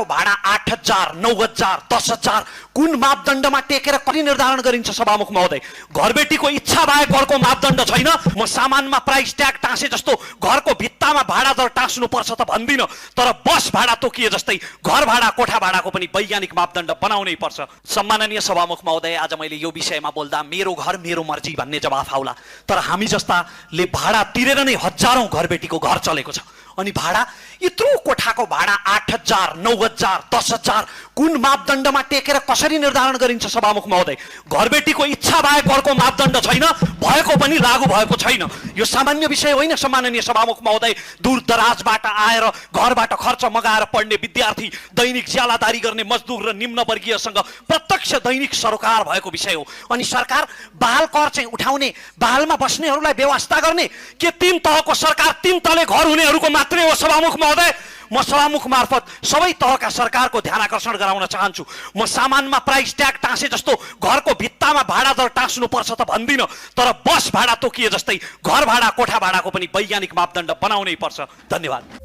कोठाको भाडा 8,000, 9,000, 10,000 कुन मापदण्डमा टेकेर कति निर्धारण गरिन्छ सभामुख महोदय? घरबेटीको इच्छा बाहेक अर्को मापदण्ड छैन। म सामानमा प्राइस ट्याग टाँसे जस्तो घरको भित्तामा भाडा दर टाँस्नुपर्छ त भन्दिनँ, तर बस भाडा तोकिए जस्तै घर भाडा कोठा भाडाको पनि वैज्ञानिक मापदण्ड बनाउनै पर्छ। सम्माननीय सभामुख महोदय, आज मैले यो विषयमा बोल्दा मेरो घर मेरो मर्जी भन्ने जवाफ आउला, तर हामी जस्ताले भाडा तिरेर नै हजारौं घरबेटीको घर चलेको छ। अनि भाडा यत्रो कोठाको भाडा 8,000, 9,000, 10,000 कुन मापदण्डमा टेकेर कसरी निर्धारण गरिन्छ सभामुख महोदय? घरबेटीको इच्छा बाहेक अर्को मापदण्ड छैन, भएको पनि लागू भएको छैन। यो सामान्य विषय होइन सम्माननीय सभामुख महोदय। दूर दराजबाट आएर घरबाट खर्च मगाएर पढ्ने विद्यार्थी, दैनिक ज्यालादारी गर्ने मजदुर र निम्न वर्गीयसँग प्रत्यक्ष दैनिक सरोकार भएको विषय हो। अनि सरकार बहाल कर चाहिँ उठाउने, बहालमा बस्नेहरूलाई व्यवस्था गर्ने के 3 तहको सरकार 3 तले घर हुनेहरूको मात्रै हो सभामुख महोदय? म सभामुख मार्फत सबै तहका सरकारको ध्यान आकर्षण गराउन चाहन्छु। म सामानमा प्राइस ट्याग टाँसे जस्तो घरको भित्तामा भाडा दर टाँस्नुपर्छ त भन्दिनँ, तर बस भाडा तोकिए जस्तै घर भाडा कोठा भाडाको पनि वैज्ञानिक मापदण्ड बनाउनै पर्छ। धन्यवाद।